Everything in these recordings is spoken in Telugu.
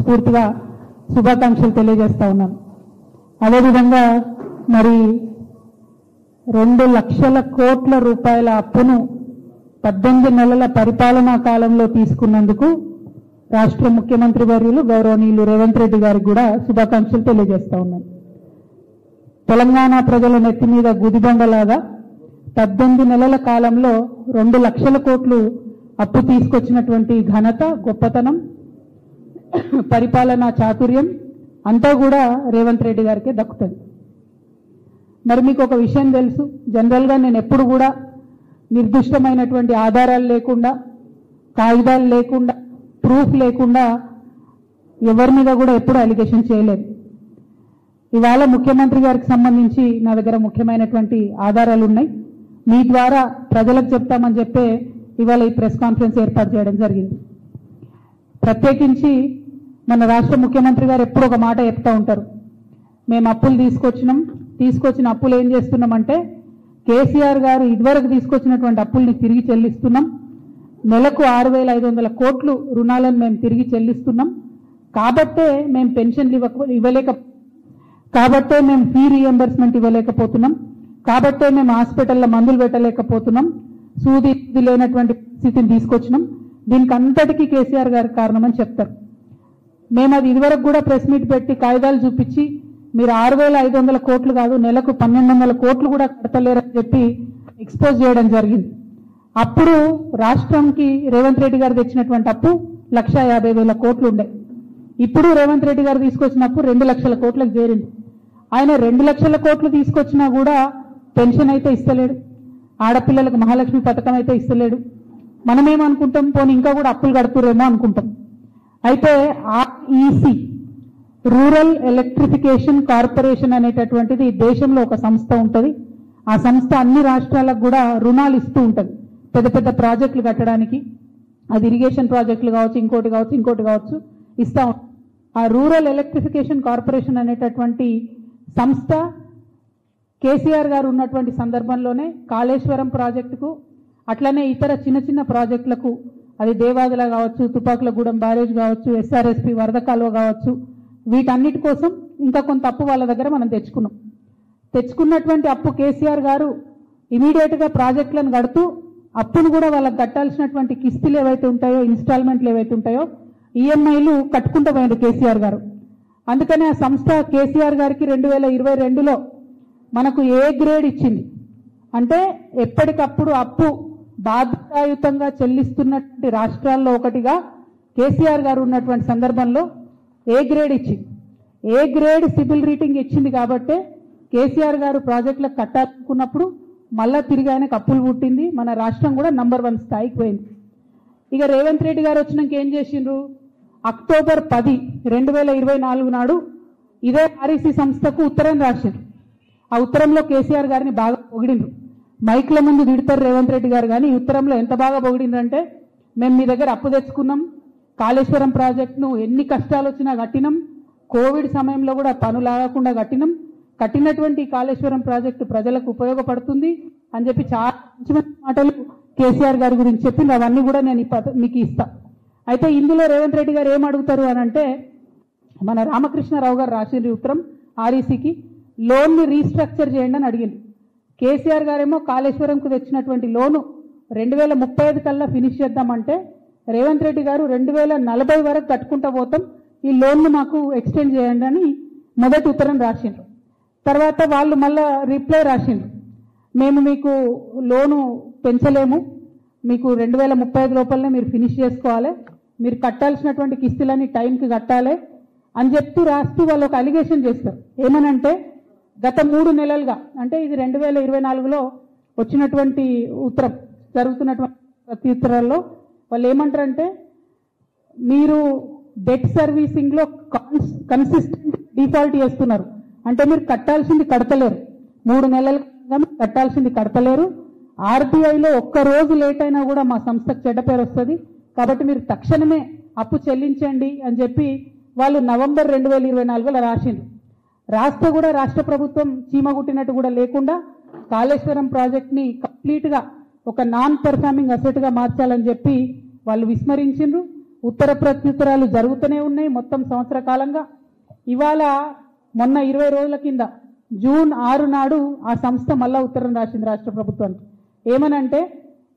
మనస్ఫూర్తిగా శుభాకాంక్షలు తెలియజేస్తా ఉన్నాను. అదేవిధంగా మరి 2 లక్షల కోట్ల రూపాయల అప్పును 18 నెలల పరిపాలనా కాలంలో తీసుకున్నందుకు రాష్ట్ర ముఖ్యమంత్రి వర్యులు గౌరవనీయులు రేవంత్ రెడ్డి గారికి కూడా శుభాకాంక్షలు తెలియజేస్తా ఉన్నాను. తెలంగాణ ప్రజల నెత్తి మీద గుదిబండలాగా 18 నెలల కాలంలో 2 లక్షల కోట్లు అప్పు తీసుకొచ్చినటువంటి ఘనత, గొప్పతనం, పరిపాలనా చాతుర్యం అంతా కూడా రేవంత్ రెడ్డి గారికే దక్కుతుంది. మరి మీకు ఒక విషయం తెలుసు, జనరల్గా నేను ఎప్పుడు కూడా నిర్దిష్టమైనటువంటి ఆధారాలు లేకుండా, కాగితాలు లేకుండా, ప్రూఫ్ లేకుండా ఎవరి మీద కూడా ఎప్పుడు అలిగేషన్ చేయలేదు. ఇవాళ ముఖ్యమంత్రి గారికి సంబంధించి నా దగ్గర ముఖ్యమైనటువంటి ఆధారాలు ఉన్నాయి. మీ ద్వారా ప్రజలకు చెప్తామని చెప్పే ఇవాళ ఈ ప్రెస్ కాన్ఫరెన్స్ ఏర్పాటు చేయడం జరిగింది. ప్రత్యేకించి మన రాష్ట్ర ముఖ్యమంత్రి గారు ఎప్పుడు ఒక మాట చెప్తా ఉంటారు, మేము అప్పులు తీసుకొచ్చిన అప్పులు ఏం చేస్తున్నామంటే కేసీఆర్ గారు ఇదివరకు తీసుకొచ్చినటువంటి అప్పుల్ని తిరిగి చెల్లిస్తున్నాం, నెలకు 6,500 కోట్లు రుణాలను మేము తిరిగి చెల్లిస్తున్నాం, కాబట్టే మేము పెన్షన్లు కాబట్టే మేము ఫీ రీఎంబర్స్మెంట్ ఇవ్వలేకపోతున్నాం, కాబట్టే మేము హాస్పిటల్లో మందులు పెట్టలేకపోతున్నాం, సూది లేనటువంటి స్థితిని తీసుకొచ్చినాం, దీనికి అంతటికీ కేసీఆర్ గారి కారణమని చెప్తారు. మేము అది ఇదివరకు కూడా ప్రెస్ మీట్ పెట్టి కాగితాలు చూపించి మీరు 6,500 కోట్లు కాదు నెలకు 1,200 కోట్లు కూడా కడతలేరని చెప్పి ఎక్స్పోజ్ చేయడం జరిగింది. అప్పుడు రాష్ట్రంకి రేవంత్ రెడ్డి గారు తెచ్చినటువంటి అప్పు 1,50,000 కోట్లు ఉండే. ఇప్పుడు రేవంత్ రెడ్డి గారు తీసుకొచ్చినప్పుడు 2 లక్షల కోట్లకు చేరింది. ఆయన 2 లక్షల కోట్లు తీసుకొచ్చినా కూడా పెన్షన్ అయితే ఇస్తలేడు, ఆడపిల్లలకు మహాలక్ష్మి పథకం అయితే ఇస్తలేడు. మనమేమనుకుంటాం, పోనీ ఇంకా కూడా అప్పులు కడుతురేమో అనుకుంటాం. అయితే ఆర్ఈసి, రూరల్ ఎలక్ట్రిఫికేషన్ కార్పొరేషన్ అనేటటువంటిది దేశంలో ఒక సంస్థ ఉంటుంది. ఆ సంస్థ అన్ని రాష్ట్రాలకు కూడా రుణాలు ఇస్తూ ఉంటుంది పెద్ద పెద్ద ప్రాజెక్టులు కట్టడానికి. అది ఇరిగేషన్ ప్రాజెక్టులు కావచ్చు, ఇంకోటి కావచ్చు ఇస్తా ఉంటుంది. ఆ రూరల్ ఎలక్ట్రిఫికేషన్ కార్పొరేషన్ అనేటటువంటి సంస్థ కేసీఆర్ గారు ఉన్నటువంటి సందర్భంలోనే కాళేశ్వరం ప్రాజెక్టుకు, అట్లనే ఇతర చిన్న చిన్న ప్రాజెక్టులకు, అది దేవాదుల కావచ్చు, తుపాకులగూడెం బ్యారేజ్ కావచ్చు, ఎస్ఆర్ఎస్పి వరద కాలువ కావచ్చు, వీటన్నిటి కోసం ఇంకా కొంత అప్పు వాళ్ళ దగ్గర మనం తెచ్చుకున్నటువంటి అప్పు కేసీఆర్ గారు ఇమీడియట్గా ప్రాజెక్టులను కడుతూ అప్పును కూడా వాళ్ళకి కట్టాల్సినటువంటి కిస్తులు ఏవైతే ఉంటాయో, ఇన్స్టాల్మెంట్లు ఏవైతే ఉంటాయో, ఈఎంఐలు కట్టుకుంటూ పోయింది కేసీఆర్ గారు. అందుకనే ఆ సంస్థ కేసీఆర్ గారికి 2022లో మనకు ఏ గ్రేడ్ ఇచ్చింది అంటే ఎప్పటికప్పుడు అప్పు బాధ్యతాయుతంగా చెల్లిస్తున్నటువంటి రాష్ట్రాల్లో ఒకటిగా కేసీఆర్ గారు ఉన్నటువంటి సందర్భంలో ఏ గ్రేడ్ ఇచ్చింది. ఏ గ్రేడ్ సిబిల్ రేటింగ్ ఇచ్చింది కాబట్టే కేసీఆర్ గారు ప్రాజెక్టులకు కట్టాలనుకున్నప్పుడు మళ్ళా తిరిగి ఆయనకు అప్పులు పుట్టింది. మన రాష్ట్రం కూడా నంబర్ 1 స్థాయికి పోయింది. ఇక రేవంత్ రెడ్డి గారు వచ్చినాక ఏం చేసిండ్రు, అక్టోబర్ 10, 2024 నాడు ఇదే ఆర్ఈసీ సంస్థకు ఉత్తరం రాసిండ్రు. ఆ ఉత్తరంలో కేసీఆర్ గారిని బాగా పొగిడిండ్రు. మైక్ల ముందు తిడతారు రేవంత్ రెడ్డి గారు, కానీ ఈ ఉత్తరంలో ఎంత బాగా పొగిడిండ్రంటే, మేము మీ దగ్గర అప్పు తెచ్చుకున్నాం, కాళేశ్వరం ప్రాజెక్టును ఎన్ని కష్టాలు వచ్చినా కట్టినాం, కోవిడ్ సమయంలో కూడా పనులు ఆగకుండా కట్టినటువంటి కాళేశ్వరం ప్రాజెక్టు ప్రజలకు ఉపయోగపడుతుంది అని చెప్పి చాలా మంచి మంచి మాటలు కేసీఆర్ గారి గురించి చెప్పింది. అవన్నీ కూడా నేను మీకు ఇస్తా. అయితే ఇందులో రేవంత్ రెడ్డి గారు ఏం అడుగుతారు అని అంటే, మన రామకృష్ణారావు గారు రాసిన ఉత్తరం ఆర్ఈసీకి లోన్ని రీస్ట్రక్చర్ చేయండి అని అడిగింది. కేసీఆర్ గారేమో కాళేశ్వరంకు తెచ్చినటువంటి లోను 2035 కల్లా ఫినిష్ చేద్దామంటే, రేవంత్ రెడ్డి గారు 2040 వరకు కట్టుకుంటూ పోతాం, ఈ లోన్ను మాకు ఎక్స్టెండ్ చేయండి అని మొదటి ఉత్తరం రాసిండ్రు. తర్వాత వాళ్ళు మళ్ళా రిప్లై రాసిండ్రు, మేము మీకు లోను పెంచలేము, మీకు 2035 లోపలనే మీరు ఫినిష్ చేసుకోవాలి, మీరు కట్టాల్సినటువంటి కిస్తులని టైంకి కట్టాలి అని చెప్తూ రాస్తూ వాళ్ళు ఒక అలిగేషన్ చేస్తారు. ఏమనంటే, గత 3 నెలలుగా, అంటే ఇది 2024లో వచ్చినటువంటి ఉత్తరం, జరుగుతున్నటువంటి ప్రత్యుత్తరాల్లో వాళ్ళు ఏమంటారంటే, మీరు డెట్ సర్వీసింగ్లో కన్సిస్టెంట్ డిఫాల్ట్ చేస్తున్నారు, అంటే మీరు కట్టాల్సింది కడతలేరు, 3 నెలలుగా కట్టాల్సింది కడతలేరు, ఆర్బీఐలో ఒక్క రోజు లేట్ అయినా కూడా మా సంస్థకు చెడ్డ పేరు వస్తుంది, కాబట్టి మీరు తక్షణమే అప్పు చెల్లించండి అని చెప్పి వాళ్ళు నవంబర్ 2024లో రాసిండ్రు. రాస్తే కూడా రాష్ట్ర ప్రభుత్వం చీమగుట్టినట్టు కూడా లేకుండా కాళేశ్వరం ప్రాజెక్ట్ని కంప్లీట్గా ఒక నాన్ పెర్ఫార్మింగ్ అసెట్గా మార్చాలని చెప్పి వాళ్ళు విస్మరించిండ్రు. ఉత్తర ప్రత్యుత్తరాలు జరుగుతూనే ఉన్నాయి మొత్తం సంవత్సర కాలంగా. ఇవాళ మొన్న 20 రోజుల కింద జూన్ 6 నాడు ఆ సంస్థ మళ్ళా ఉత్తరం రాసింది రాష్ట్ర ప్రభుత్వానికి. ఏమనంటే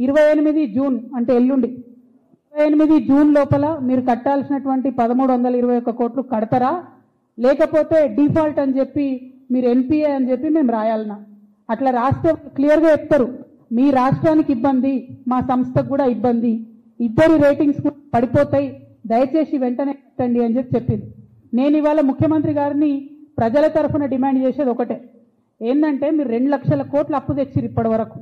28 జూన్ అంటే ఎల్లుండి 28 జూన్ లోపల మీరు కట్టాల్సినటువంటి 1321 కోట్లు కడతారా, లేకపోతే డిఫాల్ట్ అని చెప్పి మీరు ఎన్పిఏ అని చెప్పి మేము రాయాలన్నా. అట్లా రాస్తే క్లియర్గా చెప్తారు, మీ రాష్ట్రానికి ఇబ్బంది, మా సంస్థకు కూడా ఇబ్బంది, ఇద్దరి రేటింగ్స్ పడిపోతాయి, దయచేసి వెంటనే కట్టండి అని చెప్పి చెప్పింది. నేను ఇవాళ ముఖ్యమంత్రి గారిని ప్రజల తరఫున డిమాండ్ చేసేది ఒకటే, ఏంటంటే మీరు 2 లక్షల కోట్లు అప్పు తెచ్చిరు ఇప్పటి వరకు,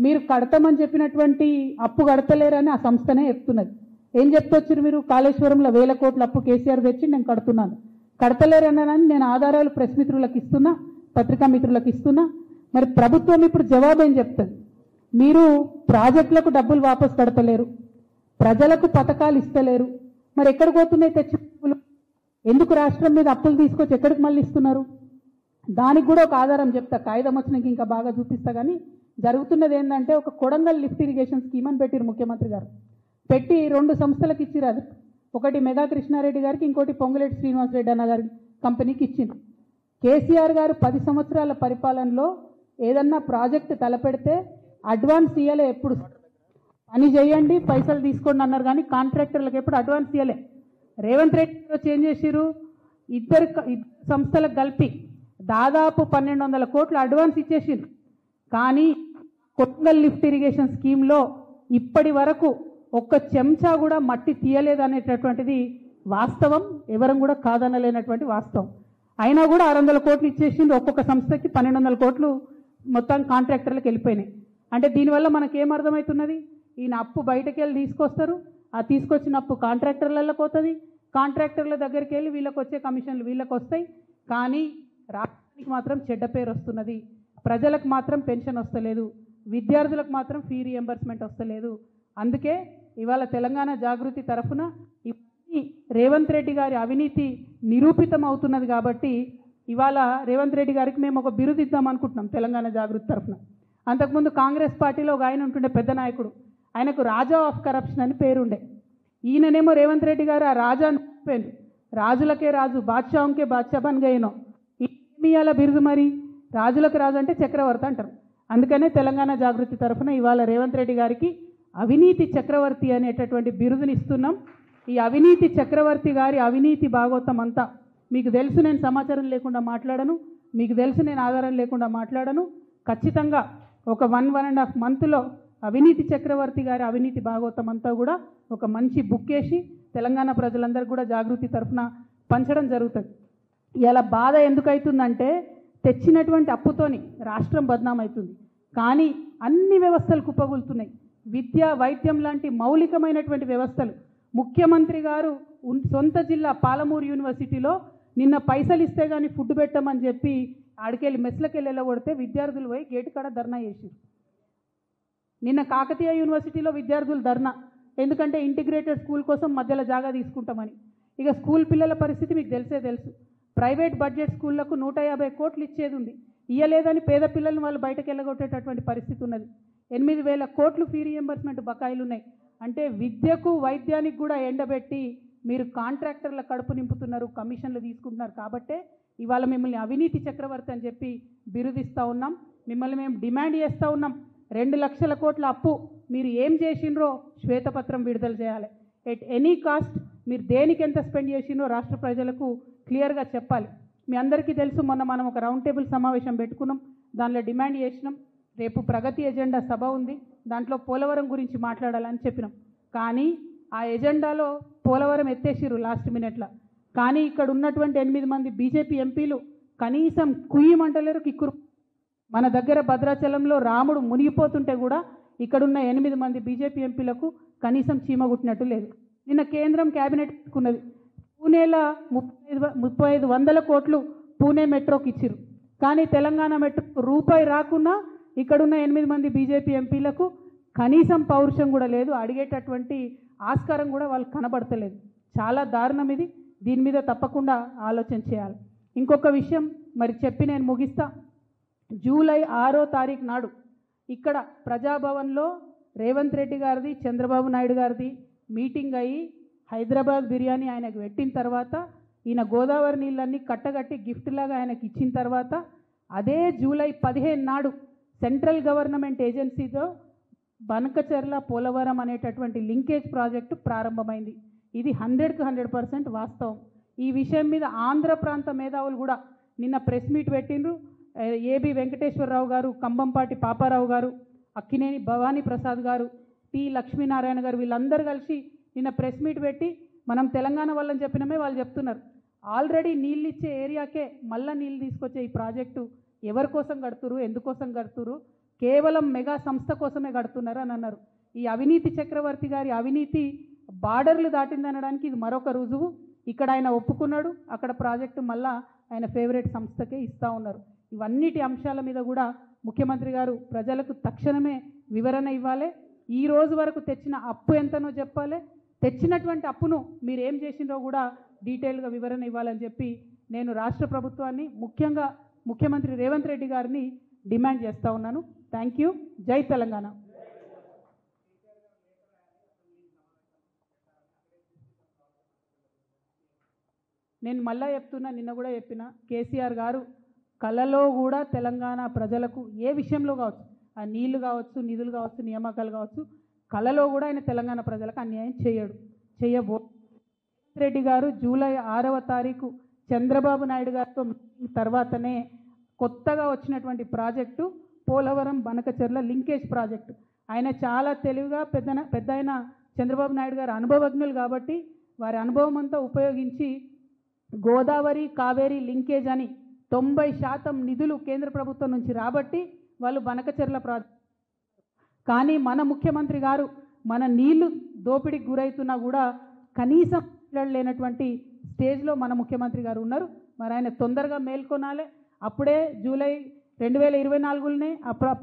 మీరు కడతామని చెప్పినటువంటి అప్పు కడతలేరని ఆ సంస్థనే చెప్తున్నది. ఏం చెప్తొచ్చారు మీరు? కాళేశ్వరంలో 1000 కోట్ల అప్పు కేసీఆర్ తెచ్చి నేను కడుతున్నాను, కడతలేరన్నానని నేను ఆధారాలు ప్రెస్ మిత్రులకు ఇస్తున్నా, పత్రికా మిత్రులకు ఇస్తున్నా. మరి ప్రభుత్వం ఇప్పుడు జవాబు ఏం చెప్తుంది? మీరు ప్రాజెక్టులకు డబ్బులు వాపసు కడతలేరు, ప్రజలకు పథకాలు ఇస్తలేరు, మరి ఎక్కడికి పోతున్నాయి తెచ్చి డబ్బులు? ఎందుకు రాష్ట్రం మీద అప్పులు తీసుకొచ్చి ఎక్కడికి మళ్ళీ ఇస్తున్నారు? దానికి కూడా ఒక ఆధారం చెప్తా, కాగితం వచ్చినాక ఇంకా బాగా చూపిస్తా. కానీ జరుగుతున్నది ఏంటంటే, ఒక కొడంగల్ లిఫ్ట్ ఇరిగేషన్ స్కీమ్ అని పెట్టిరు ముఖ్యమంత్రి గారు, పెట్టి 2 సంస్థలకు ఇచ్చిరు. అది ఒకటి మెగా కృష్ణారెడ్డి గారికి, ఇంకోటి పొంగులేటి శ్రీనివాసరెడ్డి అన్న గారి కంపెనీకి ఇచ్చింది. కేసీఆర్ గారు 10 సంవత్సరాల పరిపాలనలో ఏదన్నా ప్రాజెక్టు తలపెడితే అడ్వాన్స్ ఇయ్యలే, ఎప్పుడు పని చేయండి పైసలు తీసుకోండి అన్నారు, కానీ కాంట్రాక్టర్లకు ఎప్పుడు అడ్వాన్స్ ఇయ్యలే. రేవంత్ రెడ్డి గారు ఏం చేసిరు, ఇద్దరు సంస్థలకు కలిపి దాదాపు 1200 కోట్లు అడ్వాన్స్ ఇచ్చేసిరు. కానీ కొడంగల్ లిఫ్ట్ ఇరిగేషన్ స్కీమ్లో ఇప్పటి వరకు ఒక్క చెంచా కూడా మట్టి తీయలేదనేటటువంటిది వాస్తవం, ఎవరం కూడా కాదనలేనటువంటి వాస్తవం. అయినా కూడా 600 కోట్లు ఇచ్చేసింది, ఒక్కొక్క సంస్థకి 1200 కోట్లు మొత్తం కాంట్రాక్టర్లకు వెళ్ళిపోయినాయి. అంటే దీనివల్ల మనకి ఏం అర్థమవుతున్నది, ఈయన అప్పు బయటకు వెళ్ళి తీసుకొస్తారు, ఆ తీసుకొచ్చిన అప్పు కాంట్రాక్టర్లకు పోతుంది, కాంట్రాక్టర్ల దగ్గరికి వెళ్ళి వీళ్ళకి వచ్చే కమిషన్లు వీళ్ళకి వస్తాయి, కానీ రాష్ట్రానికి మాత్రం చెడ్డ పేరు వస్తున్నది, ప్రజలకు మాత్రం పెన్షన్ వస్తలేదు, విద్యార్థులకు మాత్రం ఫీ రియంబర్స్మెంట్ వస్తలేదు. అందుకే ఇవాళ తెలంగాణ జాగృతి తరఫున రేవంత్ రెడ్డి గారి అవినీతి నిరూపితం అవుతున్నది కాబట్టి ఇవాళ రేవంత్ రెడ్డి గారికి మేము ఒక బిరుదు ఇద్దాం అనుకుంటున్నాం తెలంగాణ జాగృతి తరఫున. అంతకుముందు కాంగ్రెస్ పార్టీలో ఒక ఆయన ఉంటుండే పెద్ద నాయకుడు, ఆయనకు రాజా ఆఫ్ కరప్షన్ అని పేరుండే. ఈయననేమో రేవంత్ రెడ్డి గారు ఆ రాజా అని చెప్పారు, రాజులకే రాజు బాద్షాంకే బాద్షా బన్ గయనో. ఇవాళ బిరుదు మరి రాజులకు రాజు అంటే చక్రవర్తి అంటారు. అందుకనే తెలంగాణ జాగృతి తరఫున ఇవాళ రేవంత్ రెడ్డి గారికి అవినీతి చక్రవర్తి అనేటటువంటి బిరుదుని ఇస్తున్నాం. ఈ అవినీతి చక్రవర్తి గారి అవినీతి భాగోతం అంతా మీకు తెలుసు, నేను సమాచారం లేకుండా మాట్లాడను, మీకు తెలుసు నేను ఆధారం లేకుండా మాట్లాడను. ఖచ్చితంగా ఒక 1.5 మంత్లో అవినీతి చక్రవర్తి గారి అవినీతి భాగోతం అంతా కూడా ఒక మంచి బుక్ వేసి తెలంగాణ ప్రజలందరికీ కూడా జాగృతి తరఫున పంచడం జరుగుతుంది. ఇలా బాధ ఎందుకు అవుతుందంటే, తెచ్చినటువంటి అప్పుతోని రాష్ట్రం బద్నాం అవుతుంది, కానీ అన్ని వ్యవస్థలు కుప్పగొలుతున్నాయి. విద్య వైద్యం లాంటి మౌలికమైనటువంటి వ్యవస్థలు, ముఖ్యమంత్రి గారు సొంత జిల్లా పాలమూరు యూనివర్సిటీలో నిన్న పైసలు ఇస్తే కానీ ఫుడ్ పెట్టమని చెప్పి ఆడికెళ్ళి మెస్లకి వెళ్ళి వెళ్ళగొడితే విద్యార్థులు పోయి గేటు కాడ ధర్నా చేసారు. నిన్న కాకతీయ యూనివర్సిటీలో విద్యార్థులు ధర్నా, ఎందుకంటే ఇంటిగ్రేటెడ్ స్కూల్ కోసం మధ్యలో జాగా తీసుకుంటామని. ఇక స్కూల్ పిల్లల పరిస్థితి మీకు తెలుసు, ప్రైవేట్ బడ్జెట్ స్కూళ్లకు 150 కోట్లు ఇచ్చేది ఉంది, ఇయ్యలేదని పేద పిల్లల్ని వాళ్ళు బయటకు వెళ్ళగొట్టేటటువంటి పరిస్థితి ఉన్నది. 8000 కోట్లు ఫీ రియంబర్స్మెంట్ బకాయిలు ఉన్నాయి. అంటే విద్యకు వైద్యానికి కూడా ఎండబెట్టి మీరు కాంట్రాక్టర్ల కడుపు నింపుతున్నారు, కమిషన్లు తీసుకుంటున్నారు. కాబట్టే ఇవాళ మిమ్మల్ని అవినీతి చక్రవర్తి అని చెప్పి బిరుదిస్తూ ఉన్నాం. మిమ్మల్ని మేము డిమాండ్ చేస్తూ ఉన్నాం, 2 లక్షల కోట్ల అప్పు మీరు ఏం చేసిండ్రో శ్వేతపత్రం విడుదల చేయాలి. ఎట్ ఎనీ కాస్ట్ మీరు దేనికి ఎంత స్పెండ్ చేసిండ్రో రాష్ట్ర ప్రజలకు క్లియర్గా చెప్పాలి. మీ అందరికీ తెలుసు, మొన్న మనం ఒక రౌండ్ టేబుల్ సమావేశం పెట్టుకున్నాం, దానిలో డిమాండ్ చేసినాం. రేపు ప్రగతి ఎజెండా సభ ఉంది, దాంట్లో పోలవరం గురించి మాట్లాడాలని చెప్పినాం. కానీ ఆ ఎజెండాలో పోలవరం ఎత్తేసిరు లాస్ట్ మినిట్లో. కానీ ఇక్కడ ఉన్నటువంటి 8 మంది బీజేపీ ఎంపీలు కనీసం కుయ్యమంటలేరు, కిక్కురు. మన దగ్గర భద్రాచలంలో రాముడు మునిగిపోతుంటే కూడా ఇక్కడున్న 8 మంది బీజేపీ ఎంపీలకు కనీసం చీమగుట్టినట్టు లేదు. నిన్న కేంద్రం క్యాబినెట్ పెట్టుకున్నది, పూణేలో 3500 కోట్లు పూణే మెట్రోకి ఇచ్చిరు. కానీ తెలంగాణ మెట్రో రూపాయి రాకున్నా ఇక్కడున్న 8 మంది బీజేపీ ఎంపీలకు కనీసం పౌరుషం కూడా లేదు, అడిగేటటువంటి ఆస్కారం కూడా వాళ్ళకి కనబడతలేదు. చాలా దారుణం ఇది, దీని మీద తప్పకుండా ఆలోచన చేయాలి. ఇంకొక విషయం మరి చెప్పి నేను ముగిస్తా. జూలై 6వ తారీఖు నాడు ఇక్కడ ప్రజాభవన్లో రేవంత్ రెడ్డి గారిది, చంద్రబాబు నాయుడు గారిది మీటింగ్ అయ్యి హైదరాబాద్ బిర్యానీ ఆయనకు పెట్టిన తర్వాత ఈయన గోదావరి నీళ్ళన్నీ కట్టగట్టి గిఫ్ట్ లాగా ఆయనకి ఇచ్చిన తర్వాత అదే జూలై 15 నాడు సెంట్రల్ గవర్నమెంట్ ఏజెన్సీతో బనకచెర్ల పోలవరం అనేటటువంటి లింకేజ్ ప్రాజెక్టు ప్రారంభమైంది. ఇది 100కు 100% వాస్తవం. ఈ విషయం మీద ఆంధ్ర ప్రాంత మేధావులు కూడా నిన్న ప్రెస్ మీట్ పెట్టిండ్రు. ఏబి వెంకటేశ్వరరావు గారు, కంబంపాటి పాపారావు గారు, అక్కినేని భవానీ ప్రసాద్ గారు, టి లక్ష్మీనారాయణ గారు వీళ్ళందరూ కలిసి నిన్న ప్రెస్ మీట్ పెట్టి మనం తెలంగాణ వాళ్ళని చెప్పినమే వాళ్ళు చెప్తున్నారు. ఆల్రెడీ నీళ్ళు ఇచ్చే ఏరియాకే మళ్ళీ నీళ్ళు తీసుకొచ్చే ఈ ప్రాజెక్టు ఎవరి కోసం కడుతురు, ఎందుకోసం కడుతురు, కేవలం మెగా సంస్థ కోసమే కడుతున్నారు అని అన్నారు. ఈ అవినీతి చక్రవర్తి గారి అవినీతి బార్డర్లు దాటిందనడానికి ఇది మరొక రుజువు. ఇక్కడ ఆయన ఒప్పుకున్నాడు, అక్కడ ప్రాజెక్టు మళ్ళా ఆయన ఫేవరెట్ సంస్థకే ఇస్తూ ఉన్నారు. ఇవన్నిటి అంశాల మీద కూడా ముఖ్యమంత్రి గారు ప్రజలకు తక్షణమే వివరణ ఇవ్వాలి. ఈ రోజు వరకు తెచ్చిన అప్పు ఎంతనో చెప్పాలి, తెచ్చినటువంటి అప్పును మీరు ఏం చేసిందో కూడా డీటెయిల్గా వివరణ ఇవ్వాలని చెప్పి నేను రాష్ట్ర ప్రభుత్వాన్ని, ముఖ్యంగా ముఖ్యమంత్రి రేవంత్ రెడ్డి గారిని డిమాండ్ చేస్తూ ఉన్నాను. Thank you. జై తెలంగాణ. నేను మళ్ళా చెప్తున్నా, నిన్న కూడా చెప్పిన, కేసీఆర్ గారు కలలో కూడా తెలంగాణ ప్రజలకు ఏ విషయంలో కావచ్చు, ఆ నీళ్లు కావచ్చు, నిధులు కావచ్చు, నియామకాలు కావచ్చు, కలలో కూడా ఆయన తెలంగాణ ప్రజలకు అన్యాయం చేయబో. రెడ్డి గారు జూలై 6వ తారీఖు చంద్రబాబు నాయుడు గారితో తర్వాతనే కొత్తగా వచ్చినటువంటి project Polavaram Banakacherla linkage project. ఆయన చాలా తెలివిగా పెద్ద ఆయన చంద్రబాబు నాయుడు గారు అనుభవజ్ఞులు కాబట్టి వారి అనుభవం అంతా ఉపయోగించి గోదావరి కావేరీ లింకేజ్ అని 90% నిధులు కేంద్ర ప్రభుత్వం నుంచి రాబట్టి వాళ్ళు బనకచెర్ల ప్రాజెక్టు. కానీ మన ముఖ్యమంత్రి గారు మన నీళ్లు దోపిడీకి గురవుతున్నా కూడా కనీసం లేనటువంటి స్టేజ్లో మన ముఖ్యమంత్రి గారు ఉన్నారు. మరి ఆయన తొందరగా మేల్కొనాలి. అప్పుడే జూలై 2024లోనే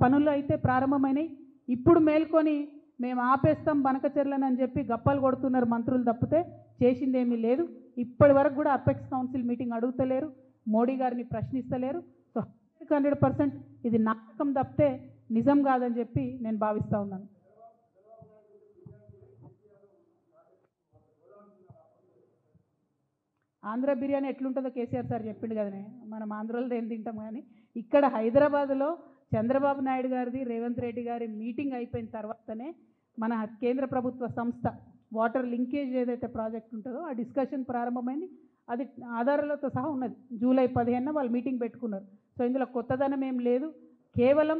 పనులు అయితే ప్రారంభమైనాయి. ఇప్పుడు మేల్కొని మేము ఆపేస్తాం బనకచెర్లను అని చెప్పి గప్పలు కొడుతున్నారు మంత్రులు తప్పితే చేసిందేమీ లేదు. ఇప్పటి వరకు కూడా అపెక్స్ కౌన్సిల్ మీటింగ్ అడుగుతలేరు, మోడీ గారిని ప్రశ్నిస్తలేరు. సో 100% ఇది నాటకం తప్పితే నిజం కాదని చెప్పి నేను భావిస్తూ ఉన్నాను. ఆంధ్ర బిర్యానీ ఎట్లుంటుందో కేసీఆర్ సార్ చెప్పిండు కదనే, మనం ఆంధ్రలో ఏం తింటాం. కానీ ఇక్కడ హైదరాబాద్లో చంద్రబాబు నాయుడు గారిది రేవంత్ రెడ్డి గారి మీటింగ్ అయిపోయిన తర్వాతనే మన కేంద్ర ప్రభుత్వ సంస్థ వాటర్ లింకేజ్ ఏదైతే ప్రాజెక్ట్ ఉంటుందో ఆ డిస్కషన్ ప్రారంభమైంది. అది ఆధారాలతో సహా ఉన్నది. జూలై 15న వాళ్ళు మీటింగ్ పెట్టుకున్నారు. సో ఇందులో కొత్తదనం ఏం లేదు. కేవలం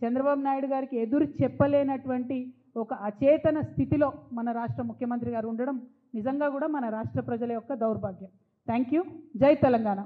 చంద్రబాబు నాయుడు గారికి ఎదురు చెప్పలేనటువంటి ఒక అచేతన స్థితిలో మన రాష్ట్ర ముఖ్యమంత్రి గారు ఉండడం నిజంగా కూడా మన రాష్ట్ర ప్రజల యొక్క దౌర్భాగ్యం. Thank you. జై తెలంగాణ.